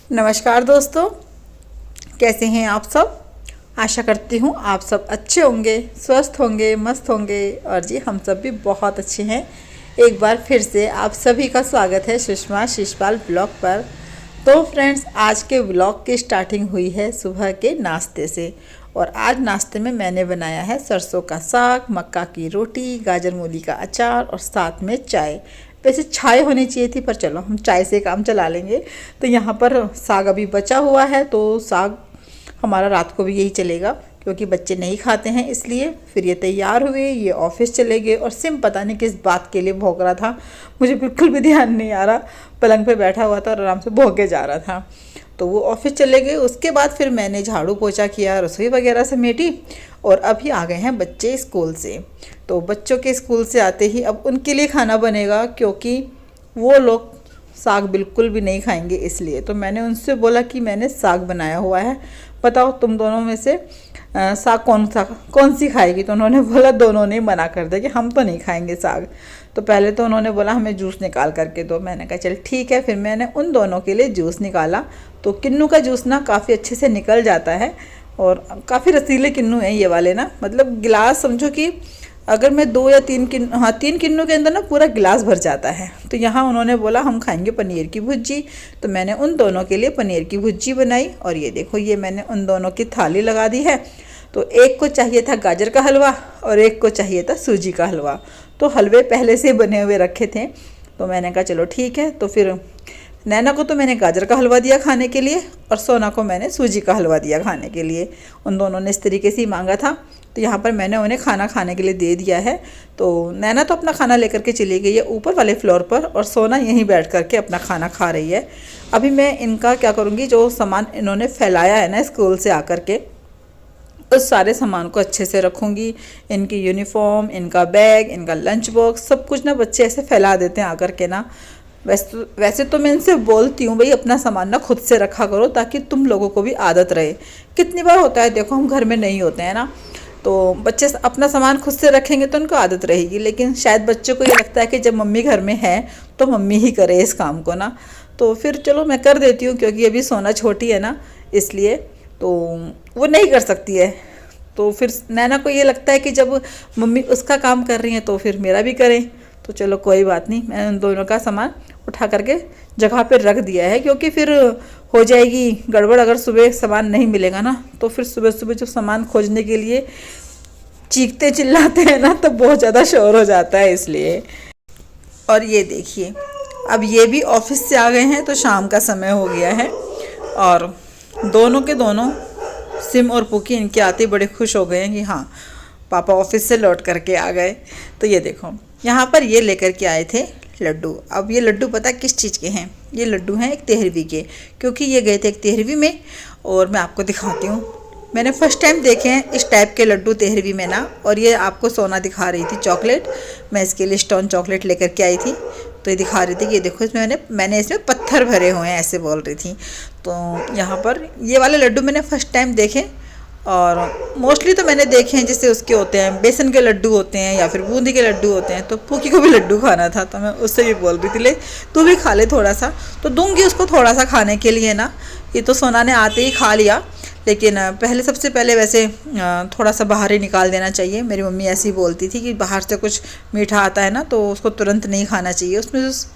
नमस्कार दोस्तों, कैसे हैं आप सब। आशा करती हूँ आप सब अच्छे होंगे, स्वस्थ होंगे, मस्त होंगे। और जी हम सब भी बहुत अच्छे हैं। एक बार फिर से आप सभी का स्वागत है सुषमा शिषपाल ब्लॉग पर। तो फ्रेंड्स, आज के ब्लॉग की स्टार्टिंग हुई है सुबह के नाश्ते से। और आज नाश्ते में मैंने बनाया है सरसों का साग, मक्का की रोटी, गाजर मूली का अचार और साथ में चाय। वैसे चाय होनी चाहिए थी, पर चलो हम चाय से काम चला लेंगे। तो यहाँ पर साग अभी बचा हुआ है, तो साग हमारा रात को भी यही चलेगा, क्योंकि बच्चे नहीं खाते हैं। इसलिए फिर ये तैयार हुए, ये ऑफिस चले गए। और सिम पता नहीं किस बात के लिए भौंक रहा था, मुझे बिल्कुल भी ध्यान नहीं आ रहा। पलंग पे बैठा हुआ था और आराम से भौंके जा रहा था। तो वो ऑफिस चले गए। उसके बाद फिर मैंने झाड़ू पोछा किया, रसोई वगैरह समेटी। और अभी आ गए हैं बच्चे स्कूल से। तो बच्चों के स्कूल से आते ही अब उनके लिए खाना बनेगा, क्योंकि वो लोग साग बिल्कुल भी नहीं खाएंगे। इसलिए तो मैंने उनसे बोला कि मैंने साग बनाया हुआ है, बताओ तुम दोनों में से साग कौन सी खाएगी। तो उन्होंने बोला, दोनों ने मना कर दिया कि हम तो नहीं खाएंगे साग। तो पहले तो उन्होंने बोला हमें जूस निकाल करके दो। मैंने कहा चल ठीक है। फिर मैंने उन दोनों के लिए जूस निकाला। तो किन्नू का जूस ना काफ़ी अच्छे से निकल जाता है, और काफ़ी रसीले किन्नू हैं ये वाले ना। मतलब गिलास समझो कि अगर मैं 2 या 3 किन्नू, हाँ 3 किन्नू के अंदर ना पूरा गिलास भर जाता है। तो यहाँ उन्होंने बोला हम खाएंगे पनीर की भुर्जी। तो मैंने उन दोनों के लिए पनीर की भुर्जी बनाई। और ये देखो, ये मैंने उन दोनों की थाली लगा दी है। तो एक को चाहिए था गाजर का हलवा और एक को चाहिए था सूजी का हलवा। तो हलवे पहले से बने हुए रखे थे। तो मैंने कहा चलो ठीक है। तो फिर नैना को तो मैंने गाजर का हलवा दिया खाने के लिए, और सोना को मैंने सूजी का हलवा दिया खाने के लिए। उन दोनों ने इस तरीके से ही मांगा था। तो यहाँ पर मैंने उन्हें खाना खाने के लिए दे दिया है। तो नैना तो अपना खाना लेकर के चली गई है ऊपर वाले फ्लोर पर, और सोना यहीं बैठ करके अपना खाना खा रही है। अभी मैं इनका क्या करूँगी, जो सामान इन्होंने फैलाया है ना स्कूल से आकर के, उस सारे सामान को अच्छे से रखूँगी। इनकी यूनिफॉर्म, इनका बैग, इनका लंच बॉक्स, सब कुछ ना बच्चे ऐसे फैला देते हैं आकर के ना। वैसे तो मैं इनसे बोलती हूँ भाई अपना सामान ना खुद से रखा करो, ताकि तुम लोगों को भी आदत रहे। कितनी बार होता है, देखो हम घर में नहीं होते हैं ना, तो बच्चे अपना सामान खुद से रखेंगे तो उनको आदत रहेगी। लेकिन शायद बच्चों को ये लगता है कि जब मम्मी घर में है तो मम्मी ही करे इस काम को ना। तो फिर चलो मैं कर देती हूँ, क्योंकि अभी सोना छोटी है ना, इसलिए तो वो नहीं कर सकती है। तो फिर नैना को ये लगता है कि जब मम्मी उसका काम कर रही हैं तो फिर मेरा भी करें। तो चलो कोई बात नहीं, मैं उन दोनों का सामान उठा करके जगह पर रख दिया है, क्योंकि फिर हो जाएगी गड़बड़। अगर सुबह सामान नहीं मिलेगा ना, तो फिर सुबह सुबह जो सामान खोजने के लिए चीखते चिल्लाते हैं ना, तो बहुत ज़्यादा शोर हो जाता है इसलिए। और ये देखिए, अब ये भी ऑफिस से आ गए हैं, तो शाम का समय हो गया है। और दोनों के दोनों, सिम और पुकी, इनके आते ही बड़े खुश हो गए हैं कि हाँ पापा ऑफिस से लौट करके आ गए। तो ये देखो, यहाँ पर ये लेकर के आए थे लड्डू। अब ये लड्डू पता किस चीज़ के हैं, ये लड्डू हैं एक 13वीं के, क्योंकि ये गए थे एक 13वीं में। और मैं आपको दिखाती हूँ, मैंने फर्स्ट टाइम देखे हैं इस टाइप के लड्डू 13वीं में ना। और ये आपको सोना दिखा रही थी चॉकलेट, मैं इसके लिए स्टोन चॉकलेट लेकर के आई थी। तो ये दिखा रही थी कि ये देखो इसमें मैंने इसमें पत्थर भरे हुए हैं, ऐसे बोल रही थी। तो यहाँ पर ये वाले लड्डू मैंने फर्स्ट टाइम देखे। और मोस्टली तो मैंने देखे हैं जैसे उसके होते हैं बेसन के लड्डू होते हैं, या फिर बूंदी के लड्डू होते हैं। तो पुकी को भी लड्डू खाना था, तो मैं उससे भी बोल रही थी ले तू भी खा ले थोड़ा सा। तो दूंगी उसको थोड़ा सा खाने के लिए ना। ये तो सोना ने आते ही खा लिया, लेकिन पहले सबसे पहले वैसे थोड़ा सा बाहर ही निकाल देना चाहिए। मेरी मम्मी ऐसी बोलती थी कि बाहर से कुछ मीठा आता है ना, तो उसको तुरंत नहीं खाना चाहिए।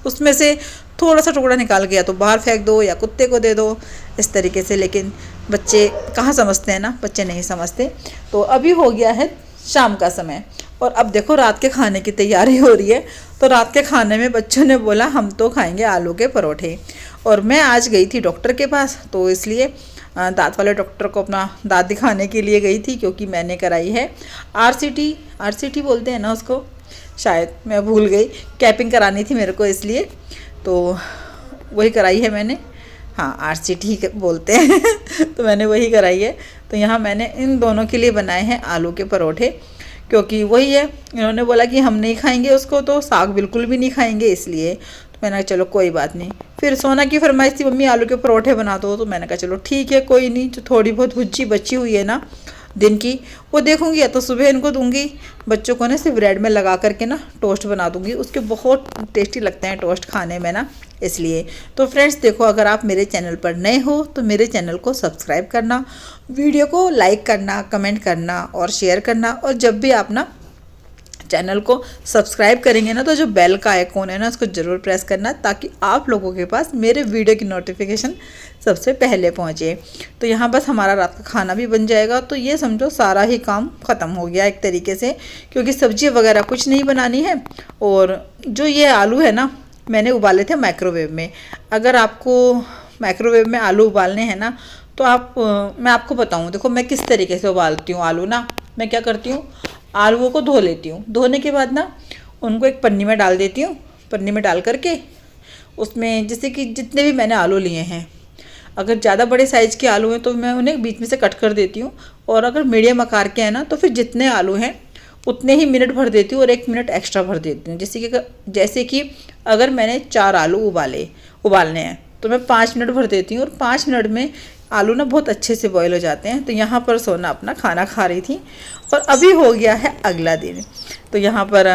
उसमें से थोड़ा सा टुकड़ा निकाल गया तो बाहर फेंक दो या कुत्ते को दे दो, इस तरीके से। लेकिन बच्चे कहाँ समझते हैं ना, बच्चे नहीं समझते। तो अभी हो गया है शाम का समय, और अब देखो रात के खाने की तैयारी हो रही है। तो रात के खाने में बच्चों ने बोला हम तो खाएंगे आलू के परोठे। और मैं आज गई थी डॉक्टर के पास, तो इसलिए दांत वाले डॉक्टर को अपना दांत दिखाने के लिए गई थी, क्योंकि मैंने कराई है आरसीटी बोलते हैं ना उसको, शायद मैं भूल गई। कैपिंग करानी थी मेरे को, इसलिए तो वही कराई है मैंने। हाँ आरसीटी बोलते हैं तो मैंने वही कराई है। तो यहाँ मैंने इन दोनों के लिए बनाए हैं आलू के परोठे, क्योंकि वही है, इन्होंने बोला कि हम नहीं खाएंगे उसको, तो साग बिल्कुल भी नहीं खाएंगे, इसलिए। तो मैंने कहा चलो कोई बात नहीं। फिर सोना की फरमाइश थी मम्मी आलू के परोठे बना दो, तो मैंने कहा चलो ठीक है कोई नहीं। जो थोड़ी बहुत भुज्जी बची हुई है ना दिन की, वो देखूंगी, या तो सुबह इनको दूंगी बच्चों को ना, सिर्फ ब्रेड में लगा करके ना टोस्ट बना दूंगी। उसके बहुत टेस्टी लगते हैं टोस्ट खाने में ना, इसलिए। तो फ्रेंड्स देखो, अगर आप मेरे चैनल पर नए हो तो मेरे चैनल को सब्सक्राइब करना, वीडियो को लाइक करना, कमेंट करना और शेयर करना। और जब भी आप ना चैनल को सब्सक्राइब करेंगे ना, तो जो बेल का आइकॉन है ना, उसको ज़रूर प्रेस करना, ताकि आप लोगों के पास मेरे वीडियो की नोटिफिकेशन सबसे पहले पहुंचे। तो यहाँ बस हमारा रात का खाना भी बन जाएगा। तो ये समझो सारा ही काम ख़त्म हो गया एक तरीके से, क्योंकि सब्जी वगैरह कुछ नहीं बनानी है। और जो ये आलू है ना, मैंने उबाले थे माइक्रोवेव में। अगर आपको माइक्रोवेव में आलू उबालने हैं ना, तो मैं आपको बताऊँ, देखो मैं किस तरीके से उबालती हूँ आलू ना। मैं क्या करती हूँ, आलूओं को धो लेती हूँ। धोने के बाद ना उनको एक पन्नी में डाल देती हूँ। पन्नी में डाल करके उसमें जैसे कि जितने भी मैंने आलू लिए हैं, अगर ज़्यादा बड़े साइज़ के आलू हैं तो मैं उन्हें बीच में से कट कर देती हूँ। और अगर मीडियम आकार के हैं ना, तो फिर जितने आलू हैं उतने ही मिनट भर देती हूँ और 1 मिनट एक्स्ट्रा भर देती हूँ। जैसे कि अगर मैंने 4 आलू उबालने हैं तो मैं 5 मिनट भर देती हूँ, और 5 मिनट में आलू ना बहुत अच्छे से बॉईल हो जाते हैं। तो यहाँ पर सोना अपना खाना खा रही थी, और अभी हो गया है अगला दिन। तो यहाँ पर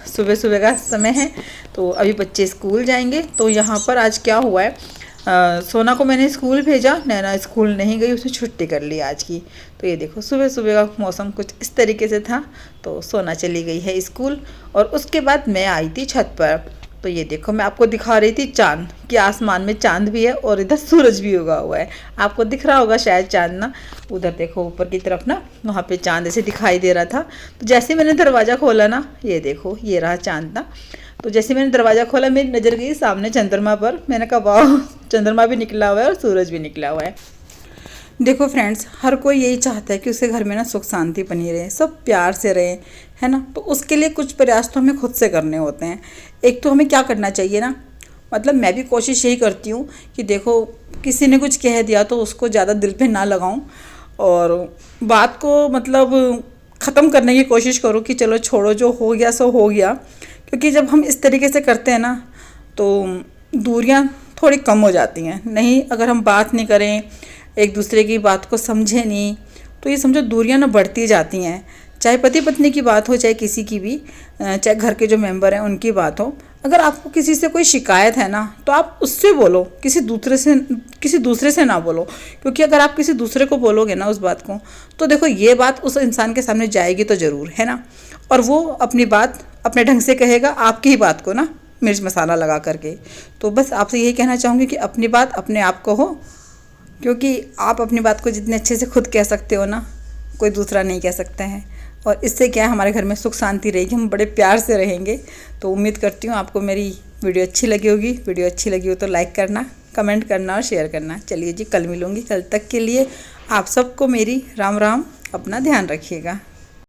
सुबह सुबह का समय है, तो अभी बच्चे स्कूल जाएंगे। तो यहाँ पर आज क्या हुआ है, सोना को मैंने स्कूल भेजा, नैना स्कूल नहीं गई, उसने छुट्टी कर ली आज की। तो ये देखो सुबह सुबह का मौसम कुछ इस तरीके से था। तो सोना चली गई है स्कूल, और उसके बाद मैं आई थी छत पर। तो ये देखो मैं आपको दिखा रही थी चांद, कि आसमान में चांद भी है और इधर सूरज भी उगा हुआ है। आपको दिख रहा होगा शायद चांद ना, उधर देखो ऊपर की तरफ ना, वहाँ पे चांद ऐसे दिखाई दे रहा था। तो जैसे मैंने दरवाज़ा खोला ना, ये देखो ये रहा चांद ना। तो जैसे मैंने दरवाज़ा खोला, मेरी नज़र गई सामने चंद्रमा पर। मैंने कहा वाह, चंद्रमा भी निकला हुआ है और सूरज भी निकला हुआ है। देखो फ्रेंड्स, हर कोई यही चाहता है कि उसके घर में ना सुख शांति बनी रहे, सब प्यार से रहे, है ना। तो उसके लिए कुछ प्रयास तो हमें खुद से करने होते हैं। एक तो हमें क्या करना चाहिए ना, मतलब मैं भी कोशिश यही करती हूँ कि देखो किसी ने कुछ कह दिया तो उसको ज़्यादा दिल पे ना लगाऊं, और बात को मतलब ख़त्म करने की कोशिश करूँ कि चलो छोड़ो, जो हो गया सो हो गया। क्योंकि जब हम इस तरीके से करते हैं ना, तो दूरियाँ थोड़ी कम हो जाती हैं। नहीं, अगर हम बात नहीं करें, एक दूसरे की बात को समझे नहीं, तो ये समझो दूरियां ना बढ़ती जाती हैं। चाहे पति पत्नी की बात हो, चाहे किसी की भी, चाहे घर के जो मेंबर हैं उनकी बात हो। अगर आपको किसी से कोई शिकायत है ना, तो आप उससे बोलो, किसी दूसरे से ना बोलो। क्योंकि अगर आप किसी दूसरे को बोलोगे ना उस बात को, तो देखो ये बात उस इंसान के सामने जाएगी तो ज़रूर, है ना। और वो अपनी बात अपने ढंग से कहेगा, आपकी ही बात को ना मिर्च मसाला लगा करके। तो बस आपसे यही कहना चाहूँगी कि अपनी बात अपने आप को हो, क्योंकि आप अपनी बात को जितने अच्छे से खुद कह सकते हो ना, कोई दूसरा नहीं कह सकता है। और इससे क्या है, हमारे घर में सुख शांति रहेगी, हम बड़े प्यार से रहेंगे। तो उम्मीद करती हूँ आपको मेरी वीडियो अच्छी लगी होगी। वीडियो अच्छी लगी हो तो लाइक करना, कमेंट करना और शेयर करना। चलिए जी, कल मिलूँगी। कल तक के लिए आप सबको मेरी राम राम। अपना ध्यान रखिएगा।